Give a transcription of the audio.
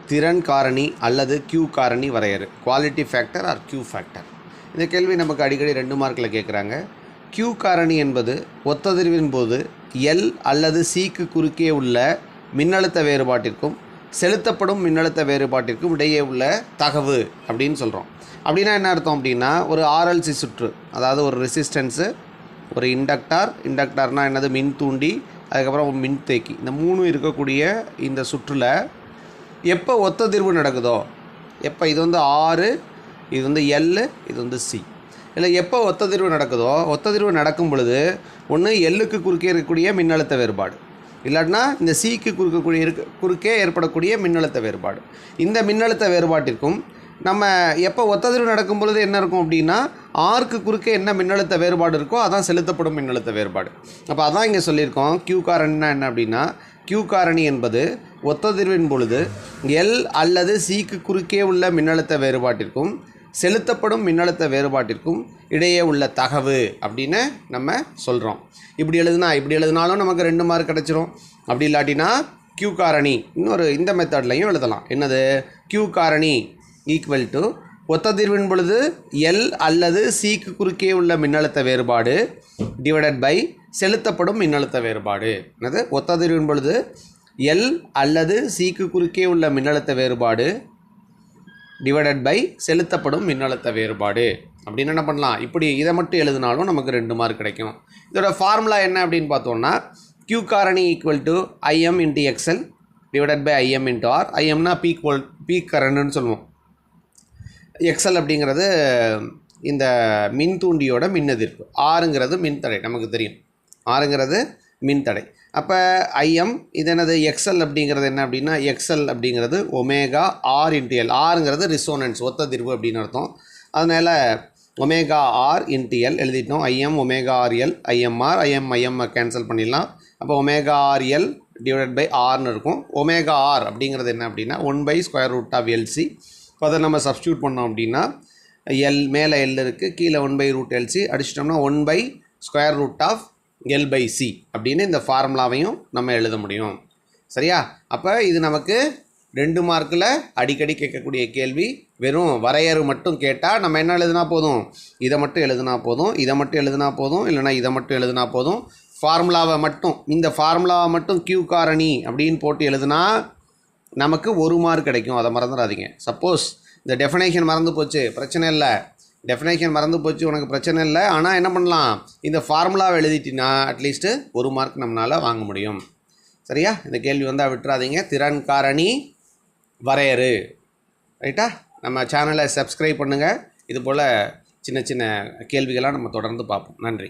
திறன் காரணி அல்லது Q காரணி வரையறு. Quality factor or Q factor. இந்த கேள்வி நமக்கு அடிக்கடி 2 மார்க்கில் கேட்குறாங்க. Q காரணி என்பது ஒத்ததிர்வின் போது L அல்லது Cக்கு குறுக்கே உள்ள மின்னழுத்த வேறுபாட்டிற்கும் செலுத்தப்படும் மின்னழுத்த வேறுபாட்டிற்கும் இடையே உள்ள தகவு அப்படின்னு சொல்கிறோம். அப்படின்னா என்ன அர்த்தம் அப்படின்னா, ஒரு RLC சுற்று, அதாவது ஒரு ரெசிஸ்டன்ஸு, ஒரு இண்டக்டார்னால் என்னது, மின் தூண்டி, அதுக்கப்புறம் மின்தேக்கி, இந்த 3 இருக்கக்கூடிய இந்த சுற்றில் எப்போ ஒத்ததிர்வு நடக்குதோ, எப்போ இது வந்து R, இது வந்து L, இது வந்து C, இல்லை எப்போ ஒத்ததிர்வு நடக்குதோ, ஒத்ததிர்வு நடக்கும் பொழுது ஒன்று Lக்கு குறுக்கே இருக்கக்கூடிய மின்னழுத்த வேறுபாடு, இல்லாட்டினா இந்த Cக்கு குறுக்கே ஏற்படக்கூடிய மின்னழுத்த வேறுபாடு. இந்த மின்னழுத்த வேறுபாட்டிற்கும் நம்ம எப்போ ஒத்ததிர்வு நடக்கும் பொழுது என்ன இருக்கும் அப்படின்னா, ஆர்க்கு குறுக்கே என்ன மின்னழுத்த வேறுபாடு இருக்கோ அதான் செலுத்தப்படும் மின்னழுத்த வேறுபாடு. அப்போ அதான் இங்கே சொல்லியிருக்கோம். Q காரணினா என்ன அப்படின்னா, Q காரணி என்பது ஒத்ததிர்வின் பொழுது L அல்லது Cக்கு குறுக்கே உள்ள மின்னழுத்த வேறுபாட்டிற்கும் செலுத்தப்படும் மின்னழுத்த வேறுபாட்டிற்கும் இடையே உள்ள தகவு அப்படின்னு நம்ம சொல்கிறோம். இப்படி எழுதினாலும் நமக்கு 2 மார்க் கிடச்சிரும். அப்படி இல்லாட்டினா Q காரணி இந்த மெத்தட்லையும் எழுதலாம். என்னது, Q காரணி ஈக்குவல் டு ஒத்ததிர்வின் பொழுது L அல்லது Cக்கு குறுக்கே உள்ள மின்னழுத்த வேறுபாடு டிவைடட் பை செலுத்தப்படும் மின்னழுத்த வேறுபாடு. என்னது, ஒத்ததிர்வின் பொழுது L அல்லது Cக்கு குறுக்கே உள்ள மின்னழுத்த வேறுபாடு டிவைடட் பை செலுத்தப்படும் மின்னழுத்த வேறுபாடு அப்படின்னு என்ன பண்ணலாம். இப்படி இதை மட்டும் எழுதினாலும் நமக்கு 2 மார்க் கிடைக்கும். இதோட ஃபார்முலா என்ன அப்படின்னு பார்த்தோம்னா, Q காரணி equal to IM into XL divided by IM into R. IMனா பீக் கரண்ட்னு சொல்லுவோம். XL அப்படிங்கிறது இந்த மின்தூண்டியோட மின்னெதிர்ப்பு. ஆறுங்கிறது மின்தடை, நமக்கு தெரியும். ஆறுங்கிறது மின்தடை. அப்போ IM இது என்னது, XL அப்படிங்கிறது என்ன அப்படின்னா, XL அப்படிங்கிறது ஒமேகா R இன்ட்டு L. ஆறுங்கிறது ரிசோனன்ஸ், ஒத்ததிர்வு அப்படின்னு அர்த்தம். அதனால் ஒமேகா R இன்ட்டு L எழுதிட்டோம். IM omega RL, IMR, IM cancel பண்ணிடலாம். அப்போ ஒமேகா RL டிவைடட் பை Rன்னு இருக்கும். ஒமேகா R அப்படிங்கிறது என்ன அப்படின்னா 1/√LC. இப்போ அதை நம்ம சப்ஸ்டியூட் பண்ணோம் அப்படின்னா, L மேலே L இருக்குது, கீழே 1/√LC அடிச்சிட்டோம்னா 1/√LC அப்படின்னு இந்த ஃபார்முலாவையும் நம்ம எழுத முடியும். சரியா? அப்போ இது நமக்கு 2 மார்க்கில் அடிக்கடி கேட்கக்கூடிய கேள்வி. வெறும் வரையறு மட்டும் கேட்டால் நம்ம என்ன எழுதுனா போதும், இதை மட்டும் எழுதுனா போதும், இதை மட்டும் எழுதுனா போதும், இல்லைனா இதை மட்டும் எழுதுனா போதும். ஃபார்முலாவை மட்டும், இந்த ஃபார்முலாவை மட்டும் Q காரணி அப்படின்னு போட்டு எழுதுனா நமக்கு 1 மார்க் கிடைக்கும். அதை மறந்துடாதீங்க. சப்போஸ் இந்த டெஃபினேஷன் மறந்து போச்சு, பிரச்சனை இல்லை. டெஃபினேஷன் மறந்து போச்சு, உனக்கு பிரச்சனை இல்லை. ஆனால் என்ன பண்ணலாம், இந்த ஃபார்முலாவை எழுதிட்டினா அட்லீஸ்ட்டு 1 மார்க் நம்மளால் வாங்க முடியும். சரியா? இந்த கேள்வி வந்தால் விட்டுறாதீங்க. திறன் காரணி வரையறு. ரைட்டா? நம்ம சேனலை சப்ஸ்கிரைப் பண்ணுங்கள். இது போல் சின்ன சின்ன கேள்விகளாக நம்ம தொடர்ந்து பார்ப்போம். நன்றி.